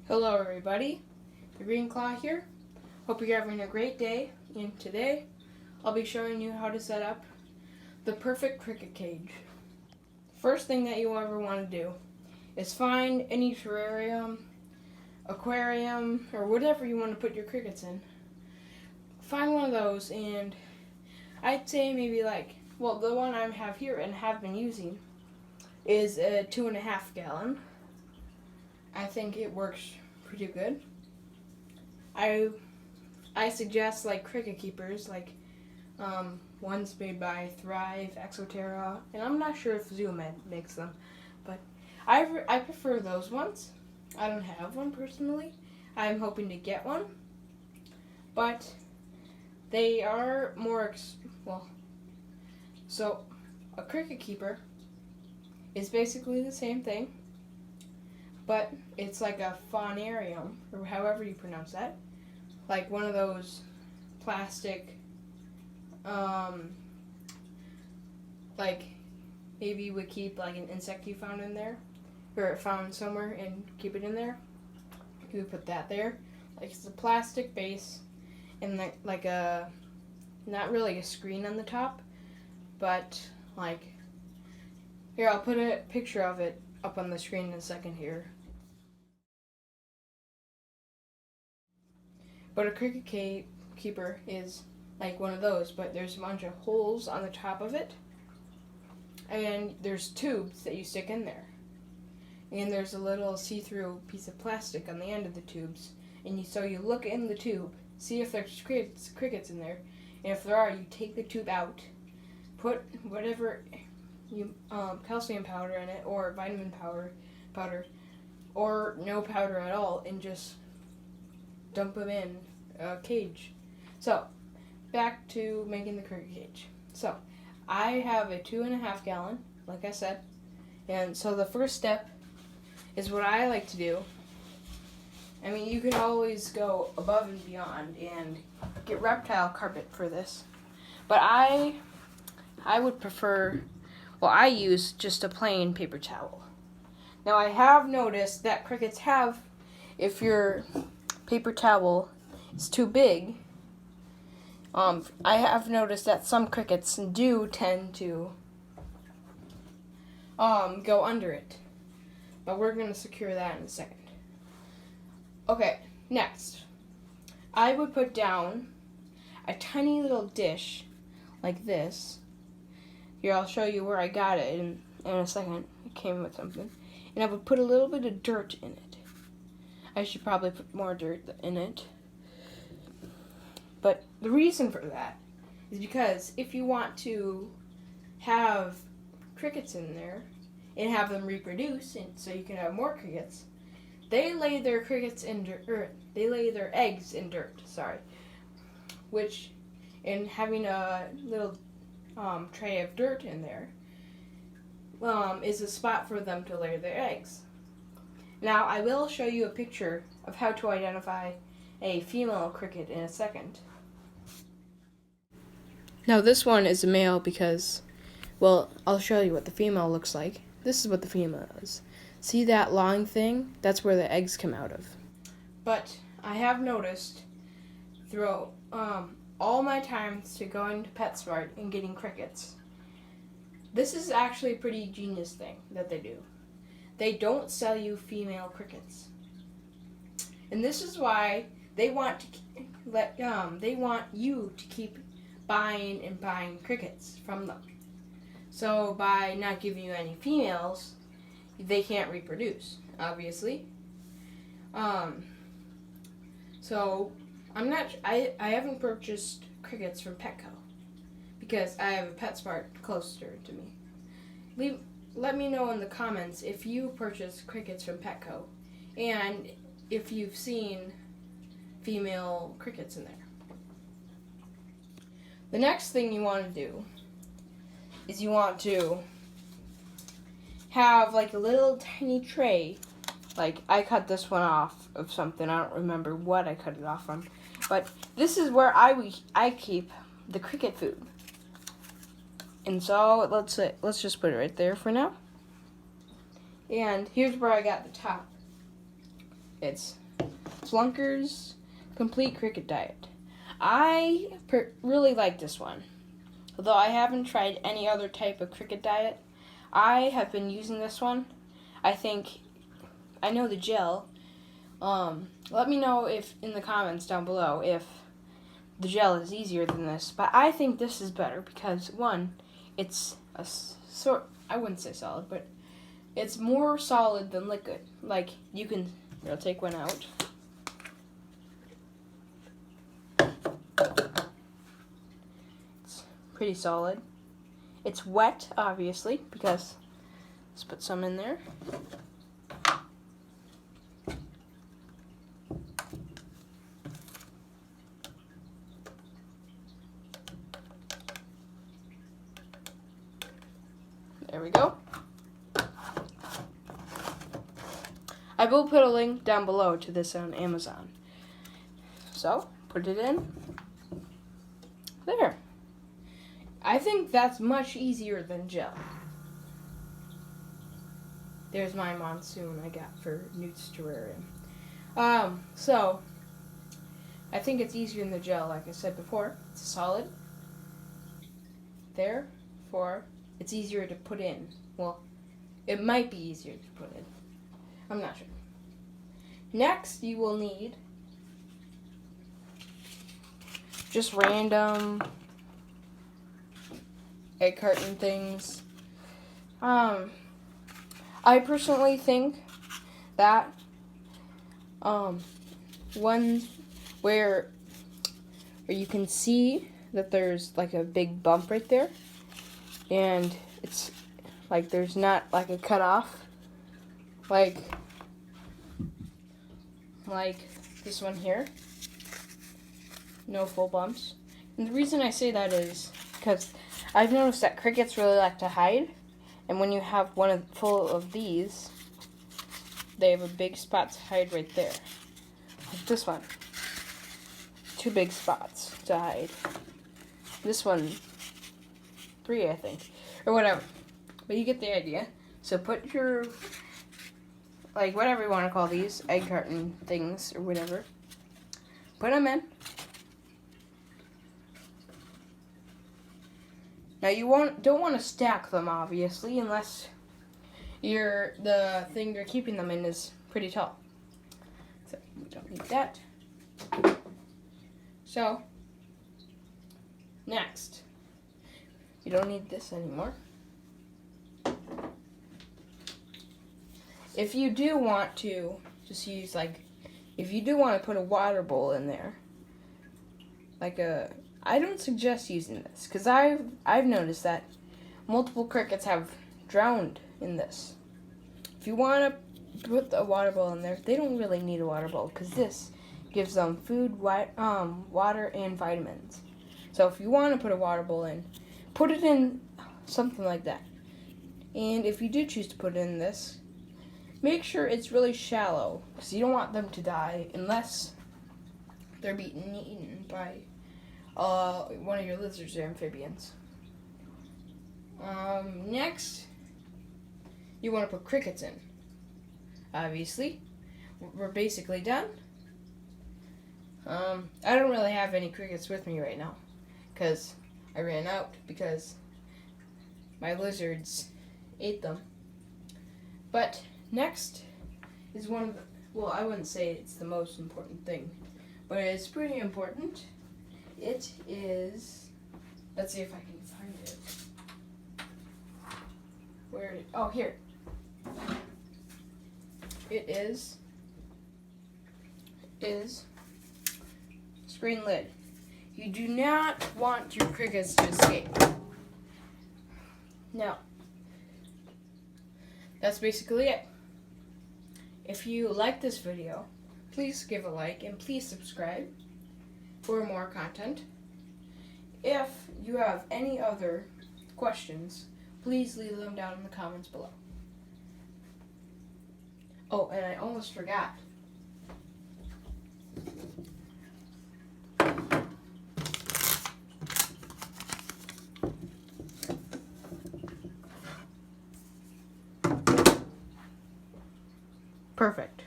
Hello everybody, the Green Claw here. Hope you're having a great day, and today I'll be showing you how to set up the perfect cricket cage. First thing that you ever want to do is find any terrarium, aquarium, or whatever you want to put your crickets in. Find one of those, and I'd say maybe the one I have here and have been using is a 2.5 gallon. I think it works pretty good. I suggest cricket keepers, ones made by Thrive, Exoterra, and I'm not sure if ZoomEd makes them, but I prefer those ones. I don't have one personally. I'm hoping to get one, but they are more so a cricket keeper is basically the same thing, but it's like a faunarium, or however you pronounce that. Like one of those plastic, maybe you would keep an insect you found in there, or found somewhere and keep it in there. You would put that there. It's a plastic base, and not really a screen on the top, but here, I'll put a picture of it up on the screen in a second here. But a cricket keeper is like one of those, but there's a bunch of holes on the top of it, and there's tubes that you stick in there. And there's a little see-through piece of plastic on the end of the tubes, and so you look in the tube, see if there's crickets in there, and if there are, you take the tube out, put whatever calcium powder in it, or vitamin powder, or no powder at all, and just dump them in a cage. So, back to making the cricket cage. So, I have a 2.5 gallon, like I said, and so the first step is what I like to do. I mean, you could always go above and beyond and get reptile carpet for this, but I would prefer, I use just a plain paper towel. Now, I have noticed that crickets have, if your paper towel is too big, I have noticed that some crickets do tend to go under it, but we're going to secure that in a second. Okay, next, I would put down a tiny little dish like this. Here, I'll show you where I got it in a second. It came with something. And I would put a little bit of dirt in it. I should probably put more dirt in it. But the reason for that is because if you want to have crickets in there and have them reproduce, and so you can have more crickets, they lay their eggs in dirt. Which, in having a little tray of dirt in there, is a spot for them to lay their eggs. Now, I will show you a picture of how to identify a female cricket in a second. Now, this one is a male because, I'll show you what the female looks like. This is what the female is. See that long thing? That's where the eggs come out of. But I have noticed throughout all my times to going to PetSmart and getting crickets, this is actually a pretty genius thing that they do. They don't sell you female crickets, and this is why they want you to keep buying and buying crickets from them. So by not giving you any females, they can't reproduce, obviously. So I haven't purchased crickets from Petco because I have a PetSmart closer to me. Let me know in the comments if you purchase crickets from Petco and if you've seen female crickets in there. The next thing you want to do is you want to have a little tiny tray. I cut this one off of something. I don't remember what I cut it off from, but this is where I keep the cricket food. And so let's just put it right there for now. And here's where I got the top. It's Flunker's Complete Cricket Diet. I really like this one. Although I haven't tried any other type of cricket diet, I have been using this one. I know the gel. Let me know if in the comments down below if the gel is easier than this. But I think this is better because, one, it's a I wouldn't say solid, but it's more solid than liquid. Like, you can, I'll take one out. It's pretty solid. It's wet, obviously, because let's put some in there. There we go. I will put a link down below to this on Amazon. So, put it in. There. I think that's much easier than gel. There's my monsoon I got for Newt's terrarium. So, I think it's easier than the gel, like I said before. It's solid. Therefore, it's easier to put in. Well, it might be easier to put in. I'm not sure. Next, you will need just random egg carton things. I personally think that one where you can see that there's like a big bump right there, and it's like there's not like a cutoff, like this one here. No full bumps. And the reason I say that is because I've noticed that crickets really like to hide, and when you have one full of these, they have a big spot to hide right there. Like this one. 2 big spots to hide. This one, 3, I think. Or whatever. But you get the idea. So put your, like, whatever you want to call these, egg carton things or whatever. Put them in. Now you don't want to stack them, obviously, unless the thing you're keeping them in is pretty tall. So we don't need that. So next, you don't need this anymore. If you do want to just use if you do want to put a water bowl in there, I don't suggest using this because I've noticed that multiple crickets have drowned in this. If you want to put a water bowl in there, they don't really need a water bowl because this gives them food, water, and vitamins. So if you want to put a water bowl in, put it in something like that. And if you do choose to put it in this, make sure it's really shallow because you don't want them to die unless they're being eaten by one of your lizards or amphibians. Next, you want to put crickets in. Obviously, we're basically done. I don't really have any crickets with me right now because I ran out because my lizards ate them. But next is one of the, well, I wouldn't say it's the most important thing, but it's pretty important. It is, let's see if I can find it. Oh, here. It is screen lid. You do not want your crickets to escape. Now, that's basically it. If you like this video, please give a like and please subscribe for more content. If you have any other questions, please leave them down in the comments below. Oh, and I almost forgot. Perfect.